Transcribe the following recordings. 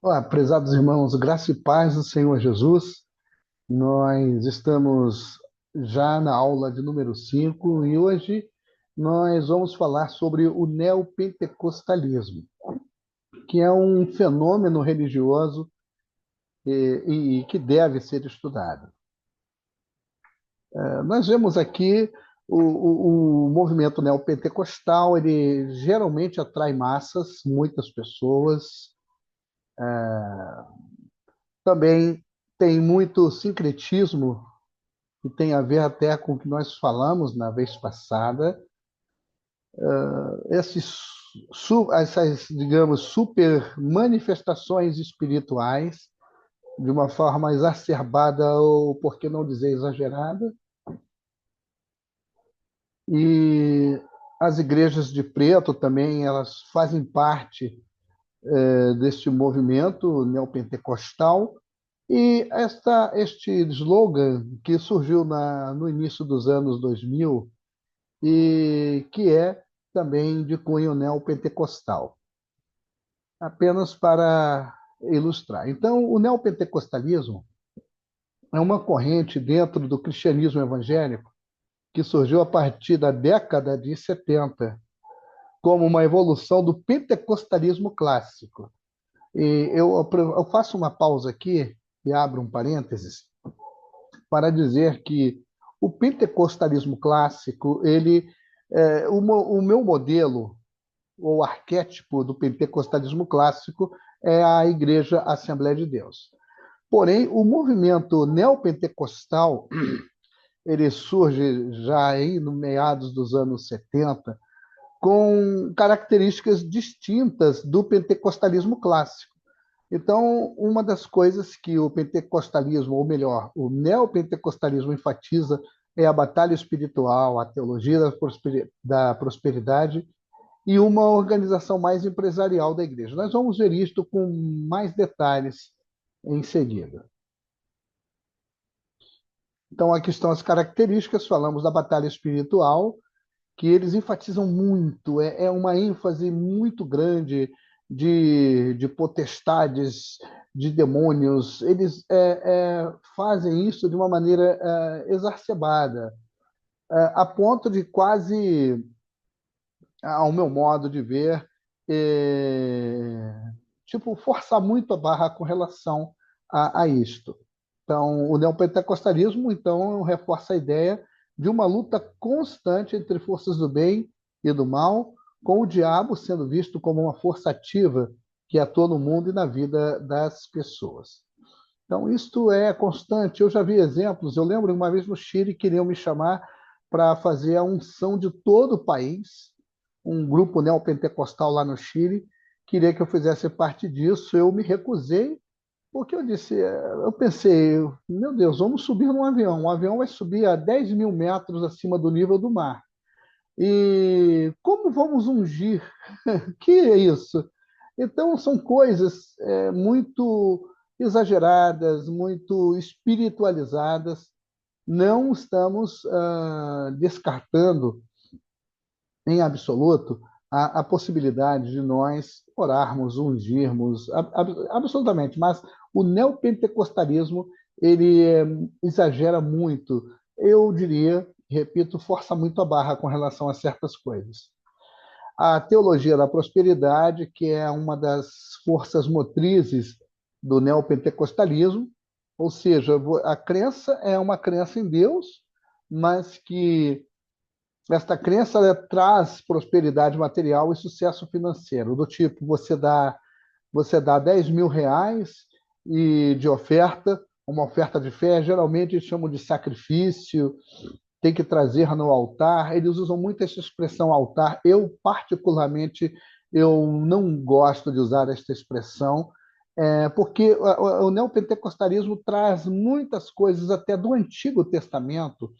Olá, prezados irmãos, graça e paz do Senhor Jesus. Nós estamos já na aula de número 5 e hoje nós vamos falar sobre o neopentecostalismo, que é um fenômeno religioso e que deve ser estudado. Nós vemos aqui o movimento neopentecostal, ele geralmente atrai massas, muitas pessoas. Também tem muito sincretismo que tem a ver até com o que nós falamos na vez passada, essas, digamos, super manifestações espirituais, de uma forma exacerbada ou, por que não dizer, exagerada, e as igrejas de preto também, elas fazem parte deste movimento neopentecostal, e este slogan que surgiu no início dos anos 2000 e que é também de cunho neopentecostal, apenas para ilustrar. Então, o neopentecostalismo é uma corrente dentro do cristianismo evangélico que surgiu a partir da década de 70, como uma evolução do pentecostalismo clássico. E eu faço uma pausa aqui e abro um parênteses para dizer que o pentecostalismo clássico, o meu modelo ou arquétipo do pentecostalismo clássico é a Igreja Assembleia de Deus. Porém, o movimento neopentecostal, ele surge já aí no meados dos anos 70, com características distintas do pentecostalismo clássico. Então, uma das coisas que o pentecostalismo, ou melhor, o neopentecostalismo enfatiza é a batalha espiritual, a teologia da prosperidade e uma organização mais empresarial da igreja. Nós vamos ver isto com mais detalhes em seguida. Então, aqui estão as características, falamos da batalha espiritual, que eles enfatizam muito, é uma ênfase muito grande de potestades, de demônios. Eles fazem isso de uma maneira exacerbada, a ponto de quase, ao meu modo de ver, tipo, forçar muito a barra com relação a isto. Então, o neopentecostalismo, então, reforça a ideia de uma luta constante entre forças do bem e do mal, com o diabo sendo visto como uma força ativa que atua no mundo e na vida das pessoas. Então, isto é constante. Eu já vi exemplos. Eu lembro uma vez no Chile queriam me chamar para fazer a unção de todo o país. Um grupo neopentecostal lá no Chile queria que eu fizesse parte disso. Eu me recusei porque eu pensei, meu Deus, vamos subir num avião. Um avião vai subir a 10 mil metros acima do nível do mar. E como vamos ungir? Que é isso? Então, são coisas muito exageradas, muito espiritualizadas. Não estamos descartando em absoluto a possibilidade de nós orarmos, ungirmos, absolutamente, mas o neopentecostalismo ele exagera muito, eu diria, repito, força muito a barra com relação a certas coisas. A teologia da prosperidade, que é uma das forças motrizes do neopentecostalismo, ou seja, a crença é uma crença em Deus, mas que esta crença traz prosperidade material e sucesso financeiro, do tipo, você dá 10 mil reais de oferta, uma oferta de fé, geralmente eles chamam de sacrifício, tem que trazer no altar, eles usam muito essa expressão altar, eu particularmente, eu não gosto de usar esta expressão, porque o neopentecostalismo traz muitas coisas até do Antigo Testamento,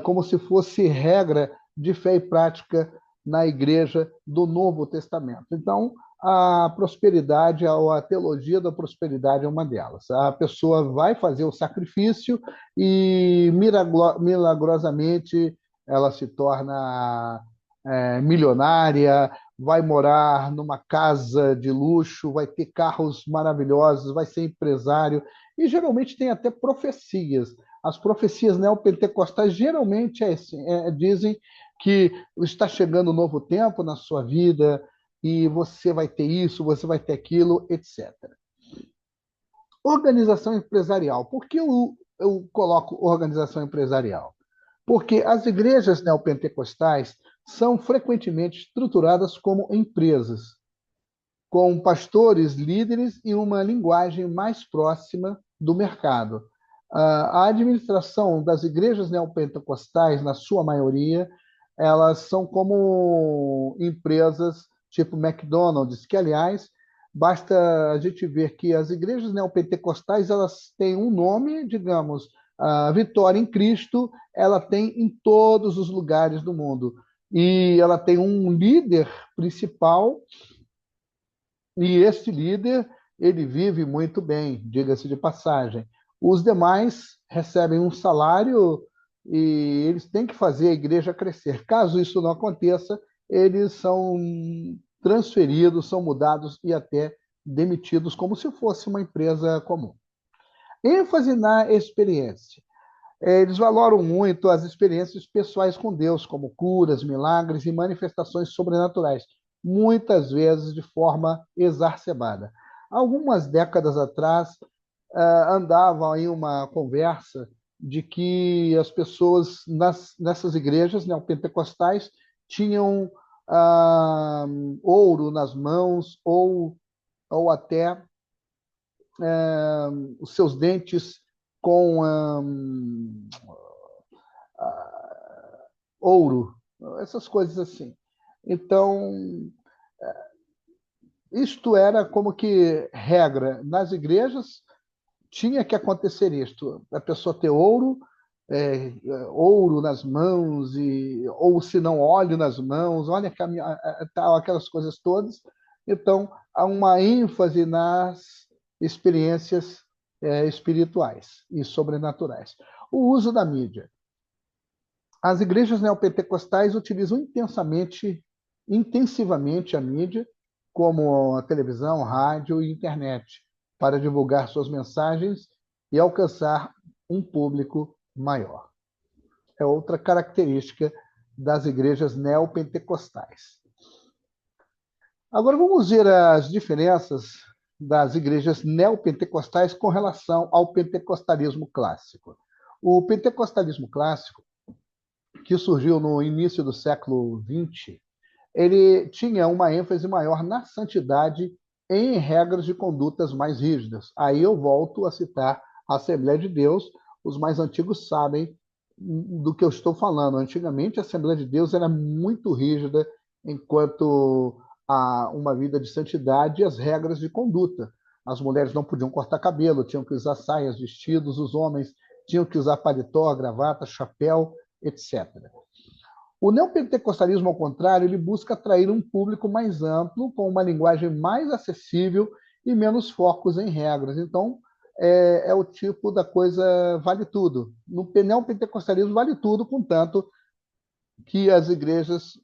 como se fosse regra de fé e prática na igreja do Novo Testamento. Então, a prosperidade, a teologia da prosperidade é uma delas. A pessoa vai fazer o sacrifício e milagrosamente ela se torna milionária vai morar numa casa de luxo, vai ter carros maravilhosos, vai ser empresário, e geralmente tem até profecias. As profecias neopentecostais geralmente dizem que está chegando um novo tempo na sua vida e você vai ter isso, você vai ter aquilo, etc. Organização empresarial. Por que eu coloco organização empresarial? Porque as igrejas neopentecostais são frequentemente estruturadas como empresas, com pastores, líderes e uma linguagem mais próxima do mercado. A administração das igrejas neopentecostais, na sua maioria, elas são como empresas tipo McDonald's, que, aliás, basta a gente ver que as igrejas neopentecostais elas têm um nome, digamos, a Vitória em Cristo, ela tem em todos os lugares do mundo. E ela tem um líder principal e este líder, ele vive muito bem, diga-se de passagem. Os demais recebem um salário e eles têm que fazer a igreja crescer. Caso isso não aconteça, eles são transferidos, são mudados e até demitidos, como se fosse uma empresa comum. ênfase na experiência. Eles valoram muito as experiências pessoais com Deus, como curas, milagres e manifestações sobrenaturais, muitas vezes de forma exacerbada. Algumas décadas atrás, andava em uma conversa de que as pessoas nessas igrejas neopentecostais tinham ouro nas mãos ou até os seus dentes com ouro, essas coisas assim. Então, isto era como que regra. Nas igrejas tinha que acontecer isto, a pessoa ter ouro nas mãos, ou se não, óleo nas mãos, olha tal, aquelas coisas todas. Então, há uma ênfase nas experiências espirituais e sobrenaturais. O uso da mídia. As igrejas neopentecostais utilizam intensivamente a mídia, como a televisão, rádio e internet, para divulgar suas mensagens e alcançar um público maior. É outra característica das igrejas neopentecostais. Agora vamos ver as diferenças das igrejas neopentecostais com relação ao pentecostalismo clássico. O pentecostalismo clássico, que surgiu no início do século XX, ele tinha uma ênfase maior na santidade em regras de condutas mais rígidas. Aí eu volto a citar a Assembleia de Deus, os mais antigos sabem do que eu estou falando. Antigamente, a Assembleia de Deus era muito rígida enquanto a uma vida de santidade e as regras de conduta. As mulheres não podiam cortar cabelo, tinham que usar saias, vestidos, os homens tinham que usar paletó, gravata, chapéu, etc. O neopentecostalismo, ao contrário, ele busca atrair um público mais amplo, com uma linguagem mais acessível e menos focos em regras. Então, é o tipo da coisa vale tudo. No neopentecostalismo vale tudo, contanto que as igrejas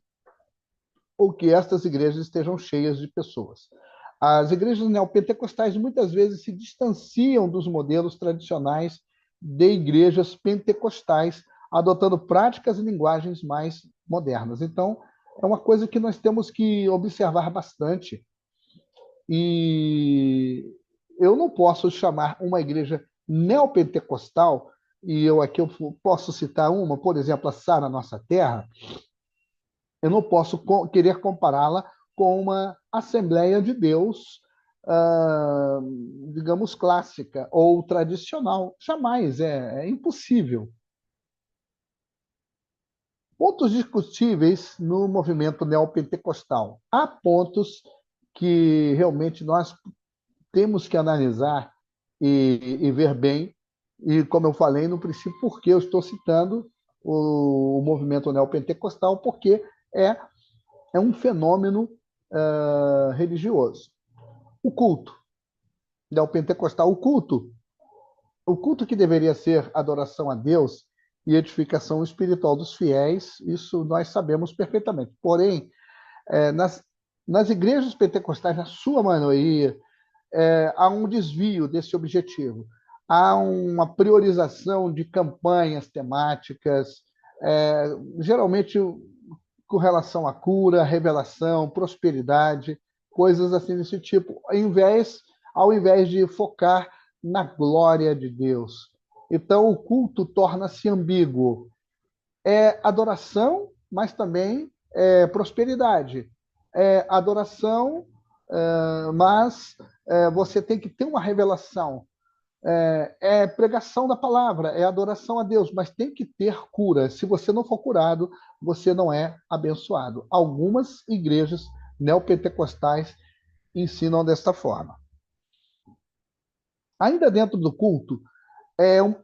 ou que estas igrejas estejam cheias de pessoas. As igrejas neopentecostais muitas vezes se distanciam dos modelos tradicionais de igrejas pentecostais, adotando práticas e linguagens mais modernas. Então, é uma coisa que nós temos que observar bastante. E eu não posso chamar uma igreja neopentecostal, e eu aqui eu posso citar uma, por exemplo, a Sara Nossa Terra, eu não posso querer compará-la com uma Assembleia de Deus, ah, digamos, clássica ou tradicional. Jamais, é impossível. Pontos discutíveis no movimento neopentecostal. Há pontos que realmente nós temos que analisar e ver bem, e como eu falei no princípio, por que eu estou citando o movimento neopentecostal, porque é é um fenômeno religioso. O culto neopentecostal, o culto que deveria ser adoração a Deus e edificação espiritual dos fiéis, isso nós sabemos perfeitamente. Porém, nas Nas igrejas pentecostais, na sua maioria, há um desvio desse objetivo. Há uma priorização de campanhas temáticas, geralmente com relação à cura, revelação, prosperidade, coisas assim desse tipo, ao invés de focar na glória de Deus. Então, o culto torna-se ambíguo. É adoração, mas também é prosperidade. É adoração, mas você tem que ter uma revelação. É pregação da palavra, é adoração a Deus, mas tem que ter cura. Se você não for curado, você não é abençoado. Algumas igrejas neopentecostais ensinam desta forma. Ainda dentro do culto,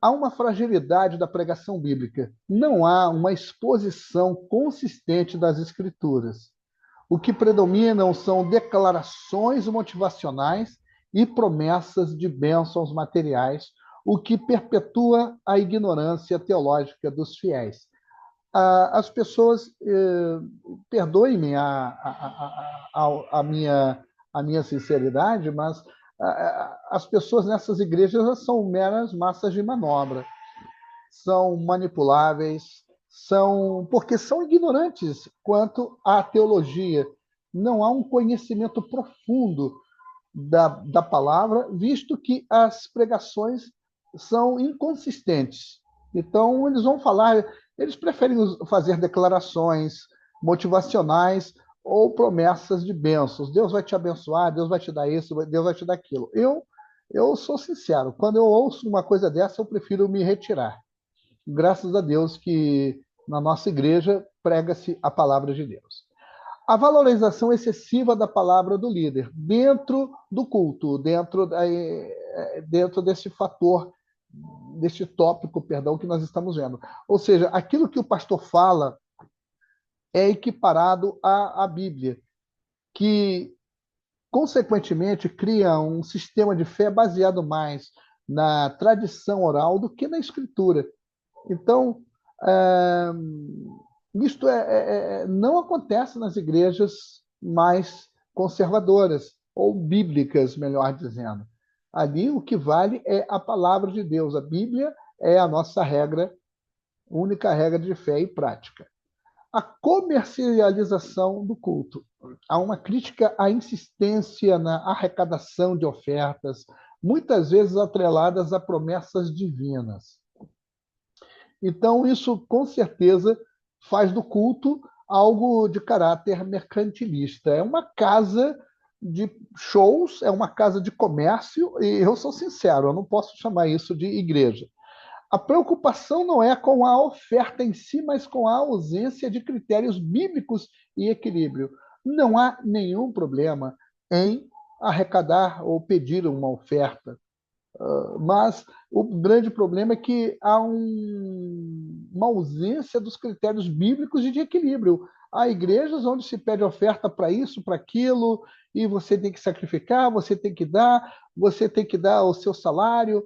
há uma fragilidade da pregação bíblica. Não há uma exposição consistente das Escrituras. O que predominam são declarações motivacionais e promessas de bênçãos materiais, o que perpetua a ignorância teológica dos fiéis. As pessoas, perdoem-me a minha sinceridade, mas as pessoas nessas igrejas são meras massas de manobra, são manipuláveis, porque são ignorantes quanto à teologia. Não há um conhecimento profundo da palavra, visto que as pregações são inconsistentes. Então, eles preferem fazer declarações motivacionais ou promessas de bênçãos. Deus vai te abençoar, Deus vai te dar isso, Deus vai te dar aquilo. Eu sou sincero, quando eu ouço uma coisa dessa, eu prefiro me retirar. Graças a Deus que na nossa igreja prega-se a palavra de Deus. A valorização excessiva da palavra do líder dentro do culto, dentro desse fator, desse tópico, perdão, que nós estamos vendo. Ou seja, aquilo que o pastor fala é equiparado à Bíblia, que, consequentemente, cria um sistema de fé baseado mais na tradição oral do que na escritura. Então, é, isto não acontece nas igrejas mais conservadoras, ou bíblicas, melhor dizendo. Ali o que vale é a palavra de Deus. A Bíblia é a nossa regra, única regra de fé e prática. A comercialização do culto. Há uma crítica à insistência na arrecadação de ofertas, muitas vezes atreladas a promessas divinas. Então, isso com certeza faz do culto algo de caráter mercantilista. É uma casa de shows, é uma casa de comércio, e eu sou sincero, eu não posso chamar isso de igreja. A preocupação não é com a oferta em si, mas com a ausência de critérios bíblicos e equilíbrio. Não há nenhum problema em arrecadar ou pedir uma oferta. Mas o grande problema é que há uma ausência dos critérios bíblicos e de equilíbrio. Há igrejas onde se pede oferta para isso, para aquilo, e você tem que sacrificar, você tem que dar o seu salário,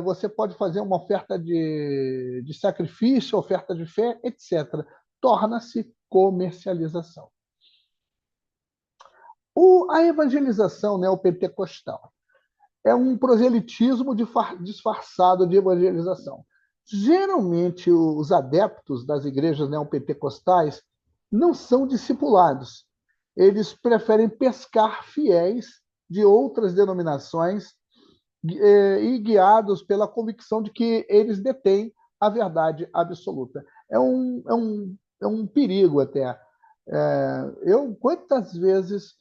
você pode fazer uma oferta de sacrifício, oferta de fé, etc. Torna-se comercialização. A evangelização neopentecostal é um proselitismo disfarçado de evangelização. Geralmente, os adeptos das igrejas neopentecostais não são discipulados. Eles preferem pescar fiéis de outras denominações e guiados pela convicção de que eles detêm a verdade absoluta. É um perigo até. Quantas vezes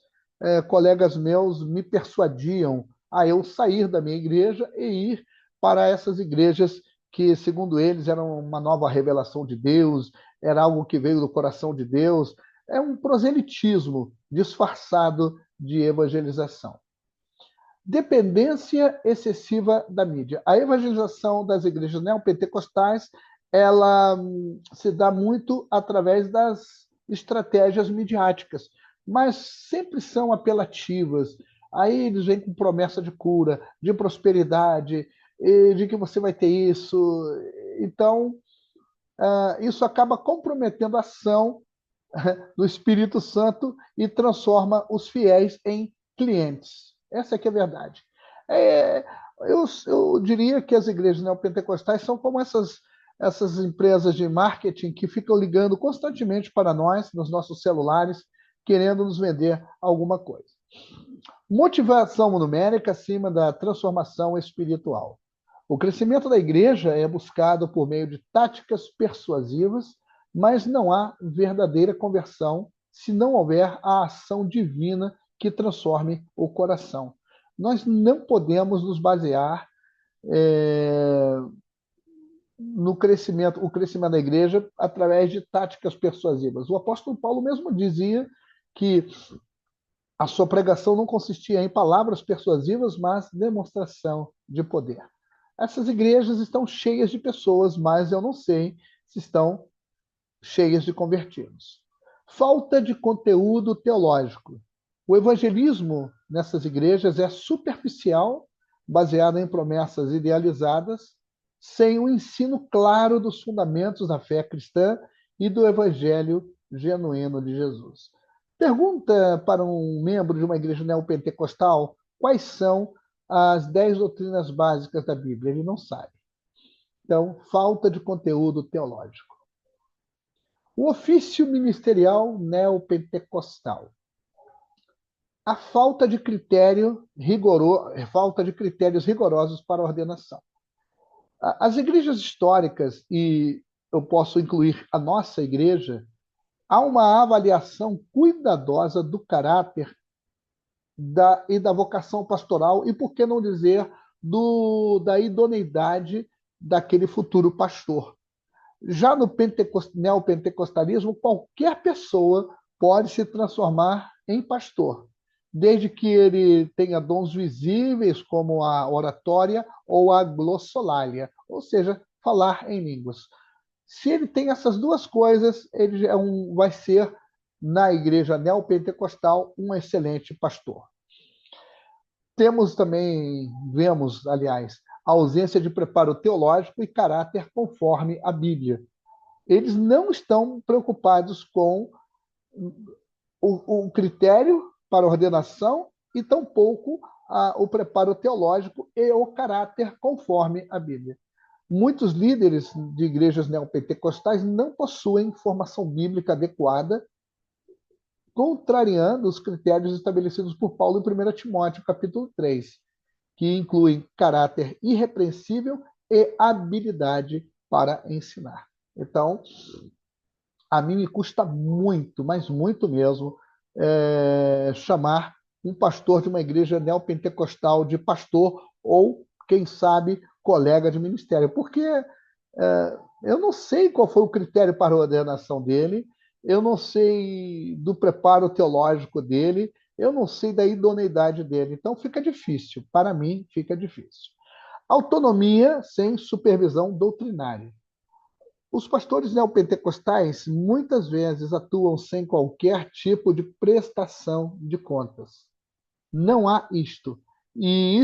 colegas meus me persuadiam a eu sair da minha igreja e ir para essas igrejas que, segundo eles, eram uma nova revelação de Deus, era algo que veio do coração de Deus. É um proselitismo disfarçado de evangelização. Dependência excessiva da mídia. A evangelização das igrejas neopentecostais, ela se dá muito através das estratégias midiáticas, mas sempre são apelativas. Aí eles vêm com promessa de cura, de prosperidade, de que você vai ter isso. Então, isso acaba comprometendo a ação do Espírito Santo e transforma os fiéis em clientes. Essa é que é a verdade. É, eu diria que as igrejas neopentecostais são como essas empresas de marketing que ficam ligando constantemente para nós, nos nossos celulares, querendo nos vender alguma coisa. Motivação numérica acima da transformação espiritual. O crescimento da igreja é buscado por meio de táticas persuasivas, mas não há verdadeira conversão se não houver a ação divina que transforme o coração. Nós não podemos nos basear no crescimento, o crescimento da igreja através de táticas persuasivas. O apóstolo Paulo mesmo dizia que a sua pregação não consistia em palavras persuasivas, mas demonstração de poder. Essas igrejas estão cheias de pessoas, mas eu não sei se estão cheias de convertidos. Falta de conteúdo teológico. O evangelismo nessas igrejas é superficial, baseado em promessas idealizadas, sem o ensino claro dos fundamentos da fé cristã e do evangelho genuíno de Jesus. Pergunta para um membro de uma igreja neopentecostal quais são as 10 doutrinas básicas da Bíblia. Ele não sabe. Então, falta de conteúdo teológico. O ofício ministerial neopentecostal. A falta de falta de critérios rigorosos para a ordenação. As igrejas históricas, e eu posso incluir a nossa igreja, há uma avaliação cuidadosa do caráter e da vocação pastoral, e por que não dizer da idoneidade daquele futuro pastor. Já no neopentecostalismo, qualquer pessoa pode se transformar em pastor, desde que ele tenha dons visíveis, como a oratória ou a glossolalia, ou seja, falar em línguas. Se ele tem essas duas coisas, ele vai ser, na igreja neopentecostal, um excelente pastor. Vemos, aliás, a ausência de preparo teológico e caráter conforme a Bíblia. Eles não estão preocupados com o critério para ordenação e tampouco o preparo teológico e o caráter conforme a Bíblia. Muitos líderes de igrejas neopentecostais não possuem formação bíblica adequada, contrariando os critérios estabelecidos por Paulo em 1 Timóteo, capítulo 3, que incluem caráter irrepreensível e habilidade para ensinar. Então, a mim me custa muito, mas muito mesmo, chamar um pastor de uma igreja neopentecostal de pastor ou, quem sabe, colega de ministério, porque eu não sei qual foi o critério para a ordenação dele, eu não sei do preparo teológico dele, eu não sei da idoneidade dele. Então fica difícil, para mim fica difícil. Autonomia sem supervisão doutrinária. Os pastores neopentecostais muitas vezes atuam sem qualquer tipo de prestação de contas. Não há isto. E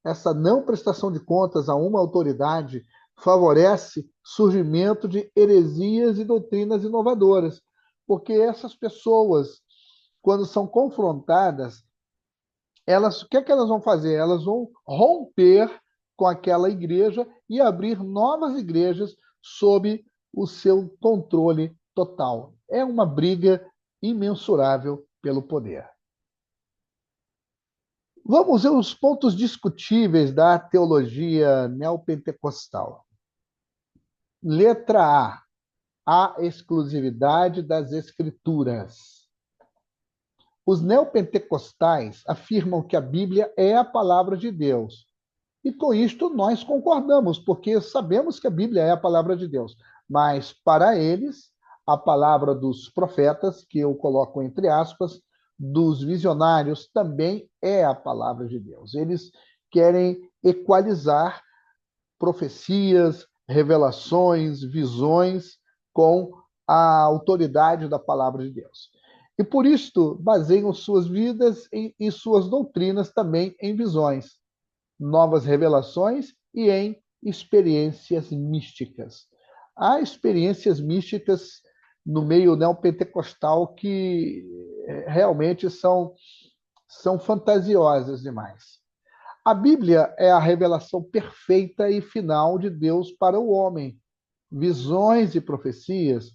essa não prestação de contas a uma autoridade favorece surgimento de heresias e doutrinas inovadoras, porque essas pessoas, quando são confrontadas, o que é que elas vão fazer? Elas vão romper com aquela igreja e abrir novas igrejas sob o seu controle total. É uma briga imensurável pelo poder. Vamos ver os pontos discutíveis da teologia neopentecostal. Letra A. A exclusividade das Escrituras. Os neopentecostais afirmam que a Bíblia é a palavra de Deus. E com isto nós concordamos, porque sabemos que a Bíblia é a palavra de Deus. Mas, para eles, a palavra dos profetas, que eu coloco entre aspas, dos visionários, também é a palavra de Deus. Eles querem equalizar profecias, revelações, visões com a autoridade da palavra de Deus. E por isto baseiam suas vidas e suas doutrinas também em visões, novas revelações e em experiências místicas. Há experiências místicas no meio neopentecostal que realmente são fantasiosas demais. A Bíblia é a revelação perfeita e final de Deus para o homem. Visões e profecias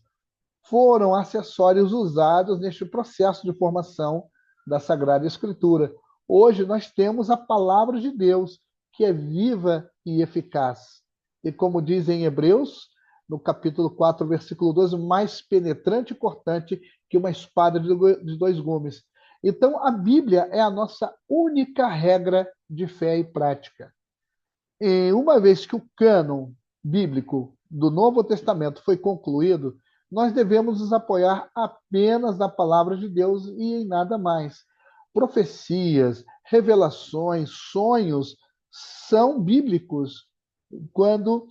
foram acessórios usados neste processo de formação da Sagrada Escritura. Hoje nós temos a palavra de Deus, que é viva e eficaz. E como diz em Hebreus, no capítulo 4, versículo 12, mais penetrante e cortante que uma espada de dois gumes. Então, a Bíblia é a nossa única regra de fé e prática. E uma vez que o cânon bíblico do Novo Testamento foi concluído, nós devemos nos apoiar apenas na palavra de Deus e em nada mais. Profecias, revelações, sonhos são bíblicos quando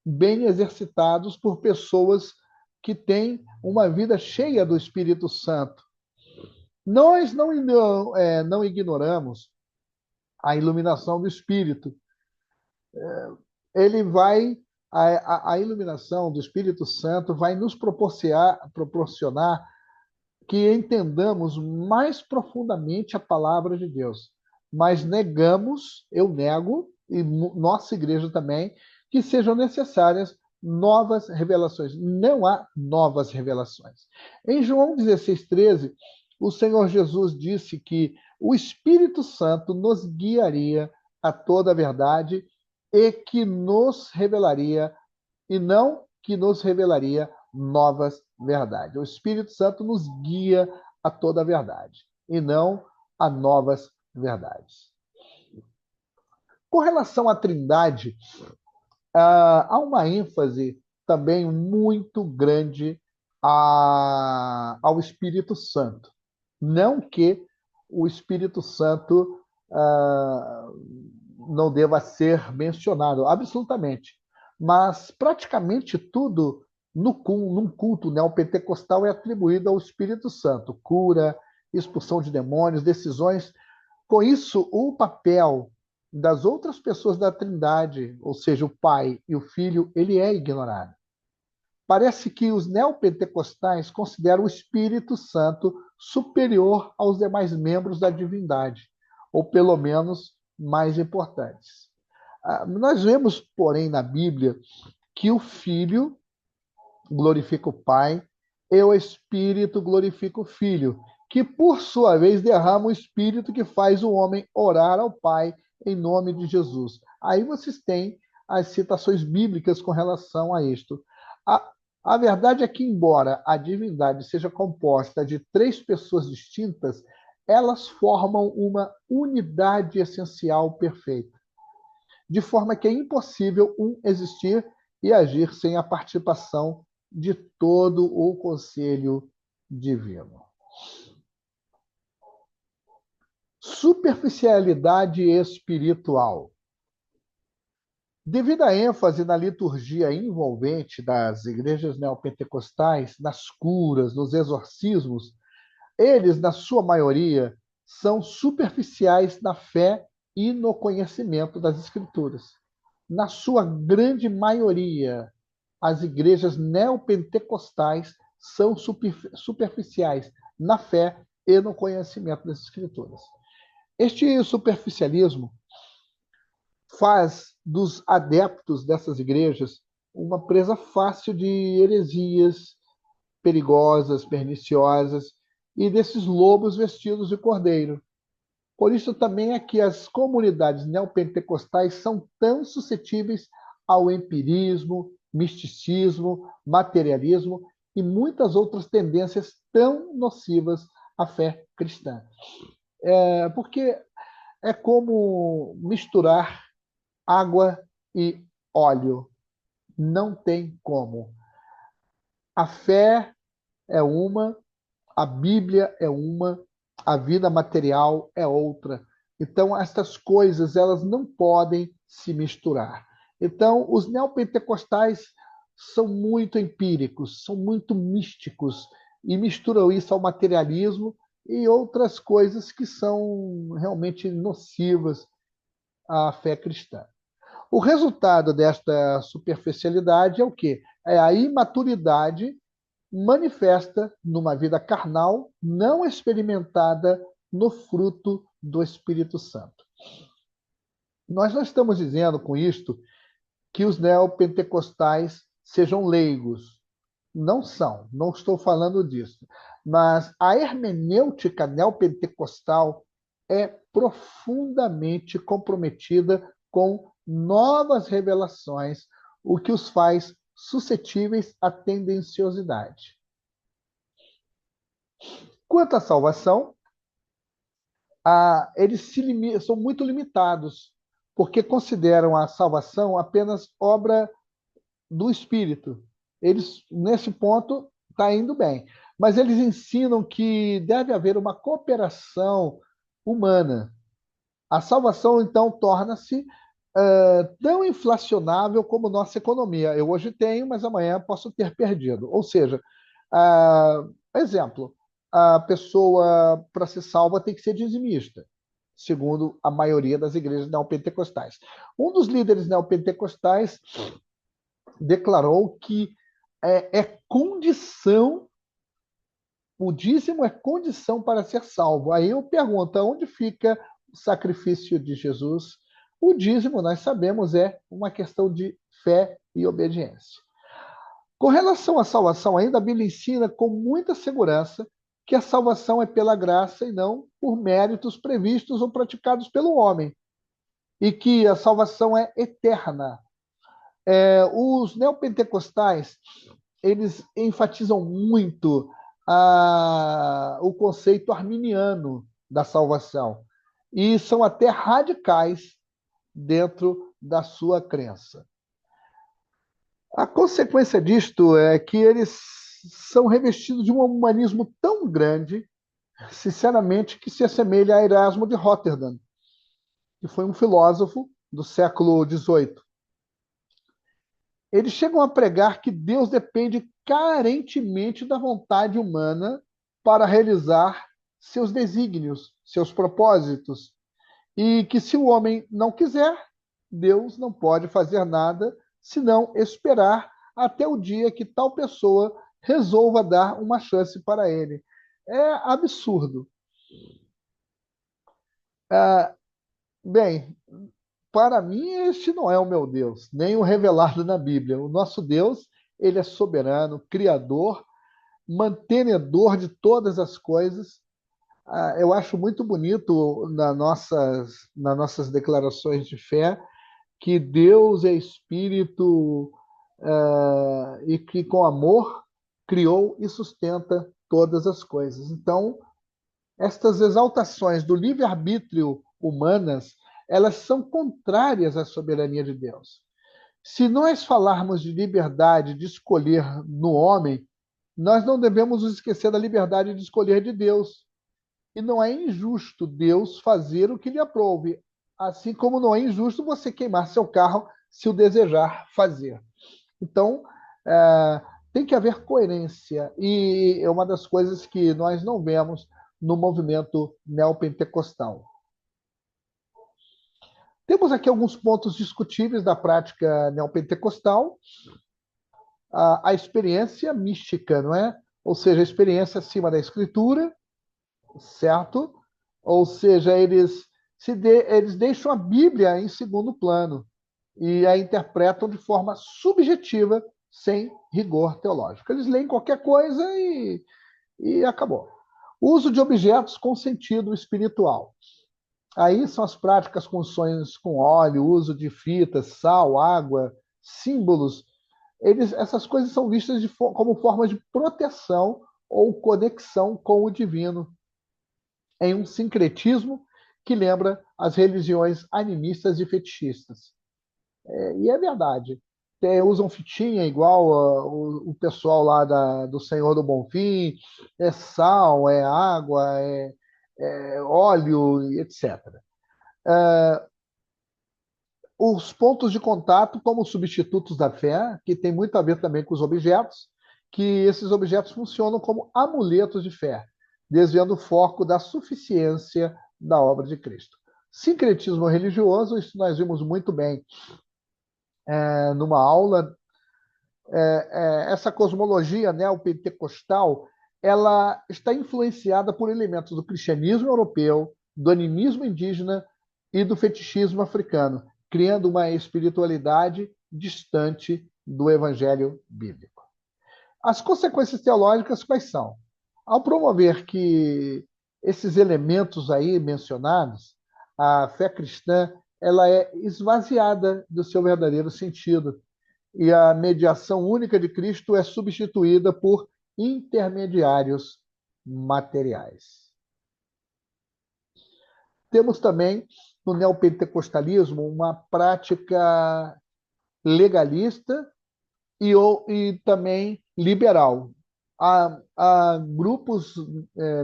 bem exercitados por pessoas que têm uma vida cheia do Espírito Santo. Nós não ignoramos a iluminação do Espírito. Ele vai, a iluminação do Espírito Santo vai nos proporcionar que entendamos mais profundamente a palavra de Deus. Mas negamos, eu nego, e nossa igreja também, que sejam necessárias novas revelações. Não há novas revelações. Em João 16:13, o Senhor Jesus disse que o Espírito Santo nos guiaria a toda a verdade e que nos revelaria, e não que nos revelaria novas verdades. O Espírito Santo nos guia a toda a verdade e não a novas verdades. Com relação à Trindade, há uma ênfase também muito grande ao Espírito Santo. Não que o Espírito Santo não deva ser mencionado, absolutamente. Mas praticamente tudo num culto neopentecostal é atribuído ao Espírito Santo. Cura, expulsão de demônios, decisões. Com isso, o papel das outras pessoas da Trindade, ou seja, o Pai e o Filho, ele é ignorado. Parece que os neopentecostais consideram o Espírito Santo superior aos demais membros da divindade, ou pelo menos mais importantes. Nós vemos, porém, na Bíblia que o Filho glorifica o Pai e o Espírito glorifica o Filho, que por sua vez derrama o Espírito que faz o homem orar ao Pai em nome de Jesus. Aí vocês têm as citações bíblicas com relação a isto. A, a verdade é que, embora a divindade seja composta de três pessoas distintas, elas formam uma unidade essencial perfeita, de forma que é impossível um existir e agir sem a participação de todo o conselho divino. Superficialidade espiritual. Devido à ênfase na liturgia envolvente das igrejas neopentecostais, nas curas, nos exorcismos, eles, na sua maioria, são superficiais na fé e no conhecimento das Escrituras. Na sua grande maioria, as igrejas neopentecostais são superficiais na fé e no conhecimento das Escrituras. Este superficialismo faz dos adeptos dessas igrejas uma presa fácil de heresias perigosas, perniciosas e desses lobos vestidos de cordeiro. Por isso também é que as comunidades neopentecostais são tão suscetíveis ao empirismo, misticismo, materialismo e muitas outras tendências tão nocivas à fé cristã. Porque é como misturar água e óleo. Não tem como. A fé é uma, a Bíblia é uma, a vida material é outra. Então, essas coisas, elas não podem se misturar. Então, os neopentecostais são muito empíricos, são muito místicos e misturam isso ao materialismo e outras coisas que são realmente nocivas à fé cristã. O resultado desta superficialidade é o quê? É a imaturidade manifesta numa vida carnal não experimentada no fruto do Espírito Santo. Nós não estamos dizendo com isto que os neopentecostais sejam leigos. Não são, não estou falando disso. Mas a hermenêutica neopentecostal é profundamente comprometida com novas revelações, o que os faz suscetíveis à tendenciosidade. Quanto à salvação, eles são muito limitados, porque consideram a salvação apenas obra do Espírito. Eles, nesse ponto, está indo bem. Mas eles ensinam que deve haver uma cooperação humana. A salvação, então, torna-se tão inflacionável como nossa economia. Eu hoje tenho, mas amanhã posso ter perdido. Ou seja, exemplo, a pessoa, para ser salva, tem que ser dizimista, segundo a maioria das igrejas neopentecostais. Um dos líderes neopentecostais declarou que é condição, o dízimo é condição para ser salvo. Aí eu pergunto, onde fica o sacrifício de Jesus? O dízimo, nós sabemos, é uma questão de fé e obediência. Com relação à salvação, ainda a Bíblia ensina com muita segurança que a salvação é pela graça e não por méritos previstos ou praticados pelo homem, e que a salvação é eterna. Os neopentecostais, eles enfatizam muito o conceito arminiano da salvação e são até radicais dentro da sua crença. A consequência disto é que eles são revestidos de um humanismo tão grande, sinceramente, que se assemelha a Erasmo de Roterdã, que foi um filósofo do século XVIII. Eles chegam a pregar que Deus depende carentemente da vontade humana para realizar seus desígnios, seus propósitos, e que se o homem não quiser, Deus não pode fazer nada senão esperar até o dia que tal pessoa resolva dar uma chance para ele. É absurdo. Bem, para mim, este não é o meu Deus, nem o revelado na Bíblia. O nosso Deus, ele é soberano, criador, mantenedor de todas as coisas. Eu acho muito bonito nas nossas declarações de fé que Deus é espírito e que com amor criou e sustenta todas as coisas. Então, estas exaltações do livre-arbítrio humanas, elas são contrárias à soberania de Deus. Se nós falarmos de liberdade de escolher no homem, nós não devemos nos esquecer da liberdade de escolher de Deus. E não é injusto Deus fazer o que lhe aprouve, assim como não é injusto você queimar seu carro se o desejar fazer. Então, tem que haver coerência, e é uma das coisas que nós não vemos no movimento neopentecostal. Temos aqui alguns pontos discutíveis da prática neopentecostal. A experiência mística, não é? Ou seja, a experiência acima da escritura, certo? Ou seja, eles deixam a Bíblia em segundo plano e a interpretam de forma subjetiva, sem rigor teológico. Eles leem qualquer coisa e acabou. Uso de objetos com sentido espiritual. Aí são as práticas com sonhos com óleo, uso de fitas, sal, água, símbolos. Essas coisas são vistas como forma de proteção ou conexão com o divino, em um sincretismo que lembra as religiões animistas e fetichistas. E é verdade. Usam fitinha igual o pessoal lá do Senhor do Bonfim, é sal, é água, é óleo, etc. Os pontos de contato como substitutos da fé, que tem muito a ver também com os objetos, que esses objetos funcionam como amuletos de fé, desviando o foco da suficiência da obra de Cristo. Sincretismo religioso, isso nós vimos muito bem numa aula essa cosmologia neopentecostal, ela está influenciada por elementos do cristianismo europeu, do animismo indígena e do fetichismo africano, criando uma espiritualidade distante do evangelho bíblico. As consequências teológicas quais são? Ao promover que esses elementos aí mencionados, a fé cristã ela é esvaziada do seu verdadeiro sentido e a mediação única de Cristo é substituída por intermediários materiais. Temos também no neopentecostalismo uma prática legalista e também liberal. Há grupos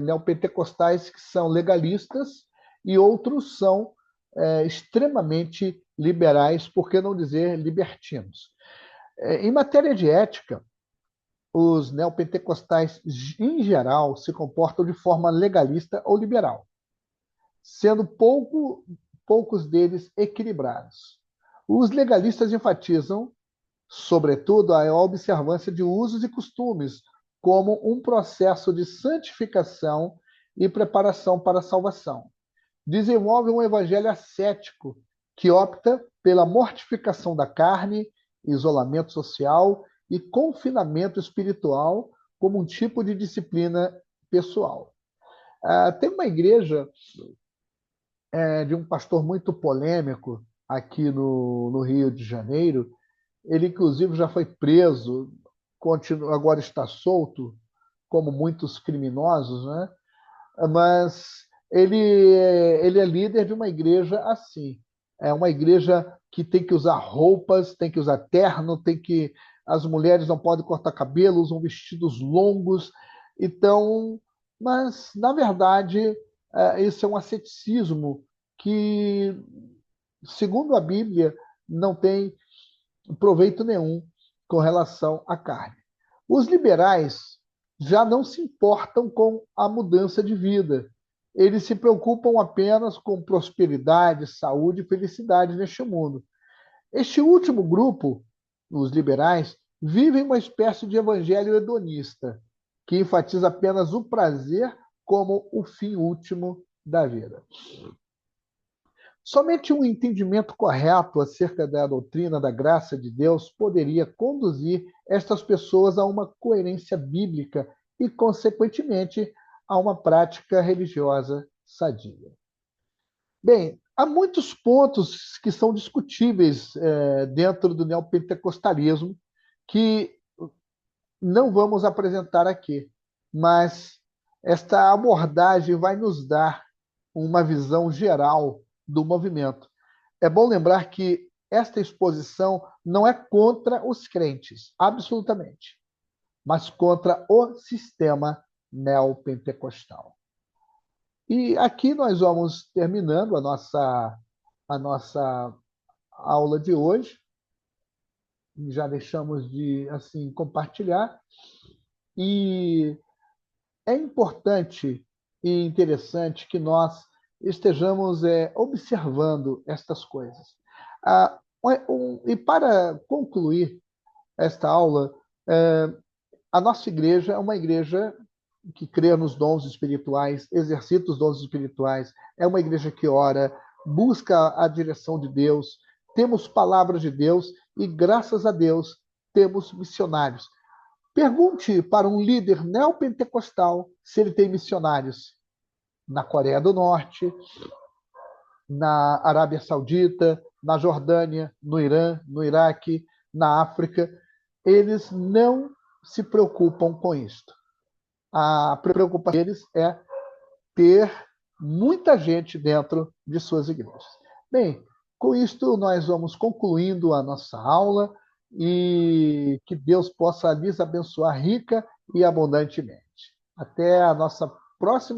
neopentecostais que são legalistas e outros são extremamente liberais, por que não dizer libertinos. Em matéria de ética, os neopentecostais, em geral, se comportam de forma legalista ou liberal, sendo poucos deles equilibrados. Os legalistas enfatizam, sobretudo, a observância de usos e costumes como um processo de santificação e preparação para a salvação. Desenvolvem um evangelho ascético que opta pela mortificação da carne, isolamento social e confinamento espiritual como um tipo de disciplina pessoal. Tem uma igreja de um pastor muito polêmico aqui no Rio de Janeiro. Ele, inclusive, já foi preso, agora está solto, como muitos criminosos, né? Mas ele é líder de uma igreja assim. É uma igreja que tem que usar roupas, tem que usar terno, as mulheres não podem cortar cabelo, usam vestidos longos. Então, mas na verdade, isso é um asceticismo que, segundo a Bíblia, não tem proveito nenhum com relação à carne. Os liberais já não se importam com a mudança de vida. Eles se preocupam apenas com prosperidade, saúde e felicidade neste mundo. Este último grupo, os liberais, vivem uma espécie de evangelho hedonista, que enfatiza apenas o prazer como o fim último da vida. Somente um entendimento correto acerca da doutrina da graça de Deus poderia conduzir estas pessoas a uma coerência bíblica e, consequentemente, a uma prática religiosa sadia. Bem, há muitos pontos que são discutíveis dentro do neopentecostalismo que não vamos apresentar aqui, mas esta abordagem vai nos dar uma visão geral do movimento. É bom lembrar que esta exposição não é contra os crentes, absolutamente, mas contra o sistema neopentecostal. E aqui nós vamos terminando a nossa aula de hoje. Já deixamos de assim compartilhar. E é importante e interessante que nós estejamos observando estas coisas. E para concluir esta aula, a nossa igreja é uma igreja que crê nos dons espirituais, exercita os dons espirituais, é uma igreja que ora, busca a direção de Deus, temos palavras de Deus e, graças a Deus, temos missionários. Pergunte para um líder neopentecostal se ele tem missionários na Coreia do Norte, na Arábia Saudita, na Jordânia, no Irã, no Iraque, na África. Eles não se preocupam com isto. A preocupação deles é ter muita gente dentro de suas igrejas. Bem, com isto nós vamos concluindo a nossa aula e que Deus possa lhes abençoar rica e abundantemente. Até a nossa próxima